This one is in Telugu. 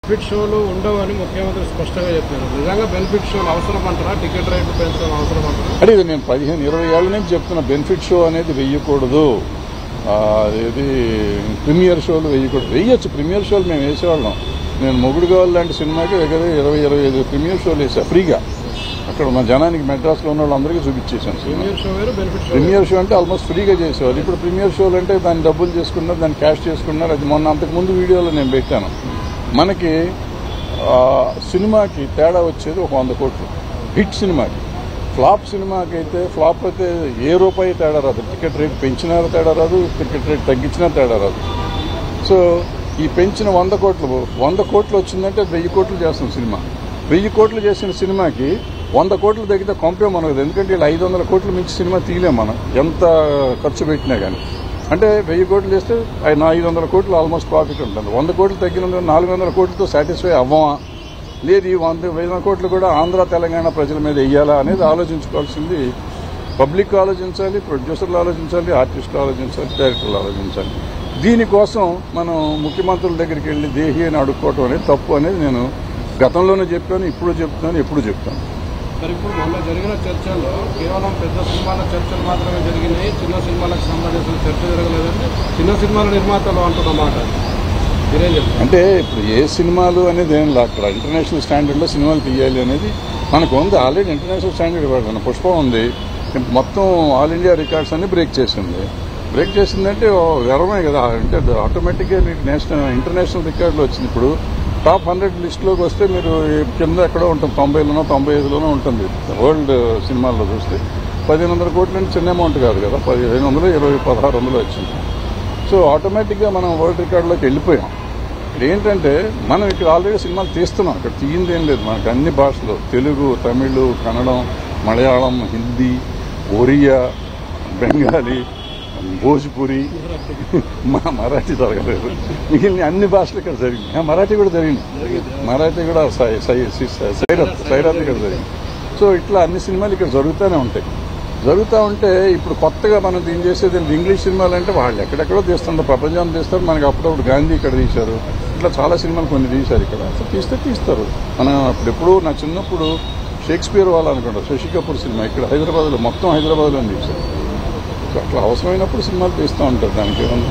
బెనిఫిట్ షోలు ఉండవని ముఖ్యమంత్రి స్పష్టంగా చెప్పారు. నిజంగా బెనిఫిట్ షోలు అవసరం అంటారా? టికెట్ రేట్లు పెంచడం అవసరం అంటారా? అంటే ఇది నేను 15-20 ఏళ్ల నుంచి చెప్తున్నా. బెనిఫిట్ షో అనేది వెయ్యకూడదు. అదేది ప్రీమియర్ షోలు వేయకూడదు. వేయొచ్చు ప్రీమియర్ షోలు, మేము వేసేవాళ్ళం. నేను మొగుడు కావాలి లాంటి సినిమాకి దగ్గర 20-25 ప్రీమియర్ షోలు వేసా ఫ్రీగా. అక్కడ మన జనానికి మెడ్రాస్లో ఉన్న వాళ్ళందరికీ చూపించేశాను. ప్రీమియర్ షో అంటే ఆల్మోస్ట్ ఫ్రీగా చేసేవాళ్ళు. ఇప్పుడు ప్రీమియర్ షోలు అంటే దాన్ని డబ్బులు చేసుకున్నారు, దాన్ని క్యాష్ చేసుకున్నారు. అది మొన్న అంతకుముందు వీడియోలో నేను పెట్టాను. మనకి సినిమాకి తేడా వచ్చేది ఒక 100 కోట్లు. హిట్ సినిమాకి, ఫ్లాప్ సినిమాకి అయితే ఫ్లాప్ అయితే ఏ రూపాయి తేడా రాదు. టికెట్ రేట్ పెంచినా తేడా రాదు, టికెట్ రేట్ తగ్గించినా తేడా రాదు. సో ఈ పెంచిన 100 కోట్లు వచ్చిందంటే 1000 కోట్లు చేస్తాం సినిమా. 1000 కోట్లు చేసిన సినిమాకి 100 కోట్లు తగ్గితే కొంపే మనకు. ఎందుకంటే ఇలా 500 కోట్లు మించి సినిమా తీయలేం మనం, ఎంత ఖర్చు పెట్టినా కానీ. అంటే 1000 కోట్లు చేస్తే 500 కోట్లు ఆల్మోస్ట్ ప్రాఫిట్ ఉంటుంది. 100 కోట్లు తగ్గినందుకు 400 కోట్లతో సాటిస్ఫై అవ్వమా, లేదు ఈ 100 కోట్లు కూడా ఆంధ్ర తెలంగాణ ప్రజల మీద వెయ్యాలా అనేది ఆలోచించుకోవాల్సింది పబ్లిక్ ఆలోచించాలి, ప్రొడ్యూసర్లు ఆలోచించాలి, ఆర్టిస్టులు ఆలోచించాలి, డైరెక్టర్లు ఆలోచించాలి. దీనికోసం మనం ముఖ్యమంత్రుల దగ్గరికి వెళ్లి దేహి అని అడుక్కోవటం అనేది తప్పు అనేది నేను గతంలోనే చెప్పాను, ఇప్పుడు చెప్తున్నాను, ఎప్పుడు చెప్తాను. మరి ఇప్పుడు మొన్న జరిగిన చర్చల్లో కేవలం పెద్ద సినిమాల చర్చలు మాత్రమే జరిగినాయి, చిన్న సినిమాలకు సంబంధించిన చర్చ జరగలేదంటే చిన్న సినిమాల నిర్మాతలు అంటున్నమాట. అంటే ఇప్పుడు ఏ సినిమాలు అనేది ఏం అక్కడ ఇంటర్నేషనల్ స్టాండర్డ్లో సినిమాలు తీయాలి అనేది మనకు ఉంది. ఆల్రెడీ ఇంటర్నేషనల్ స్టాండర్డ్ ఇవ్వడం పుష్పం ఉంది, మొత్తం ఆల్ ఇండియా రికార్డ్స్ అన్ని బ్రేక్ చేసిందంటే గర్వమే కదా. అంటే ఆటోమేటిక్గా మీకు ఇంటర్నేషనల్ రికార్డులు వచ్చింది. ఇప్పుడు టాప్ 100 లిస్టులోకి వస్తే మీరు కింద ఎక్కడో ఉంటుంది, 90లోనో 95లోనో ఉంటుంది. వరల్డ్ సినిమాల్లో చూస్తే 1500 కోట్ల నుంచి చిన్న అమౌంట్ కాదు కదా. 1500, 1600 వచ్చింది. సో ఆటోమేటిక్గా మనం వరల్డ్ రికార్డులోకి వెళ్ళిపోయాం. ఇక్కడ ఏంటంటే మనం ఇక్కడ ఆల్రెడీ సినిమాలు తీస్తున్నాం. ఇక్కడ తీయింది ఏం లేదు, మనకు అన్ని భాషలు, తెలుగు, తమిళ్, కన్నడం, మలయాళం, హిందీ, ఒరియా, బెంగాలీ, భోజ్పురి, మరాఠీ జరగలేదు. మిగిలిన అన్ని భాషలు ఇక్కడ జరిగింది. మరాఠీ కూడా జరిగింది. మరాఠీ కూడా సైరాత్ ఇక్కడ జరిగింది. సో ఇట్లా అన్ని సినిమాలు ఇక్కడ జరుగుతూ ఉంటే ఇప్పుడు కొత్తగా మనం దీన్ని చేసేది ఇంగ్లీష్ సినిమాలు అంటే వాళ్ళు ఎక్కడెక్కడో తీస్తుంటారు, ప్రపంచాన్ని తీస్తారు. మనకి అప్పుడప్పుడు గాంధీ ఇక్కడ తీశారు, ఇట్లా చాలా సినిమాలు కొన్ని తీశారు ఇక్కడ. సో తీస్తారు. మనం అప్పుడెప్పుడు నా చిన్నప్పుడు షేక్స్పియర్ వాళ్ళు అనుకుంటారు, శశి కపూర్ సినిమా ఇక్కడ హైదరాబాద్లో, మొత్తం హైదరాబాద్లో తీశారు. అట్లా అవసరమైనప్పుడు సినిమాలు తీస్తూ ఉంటారు. దానికి ఏమన్నా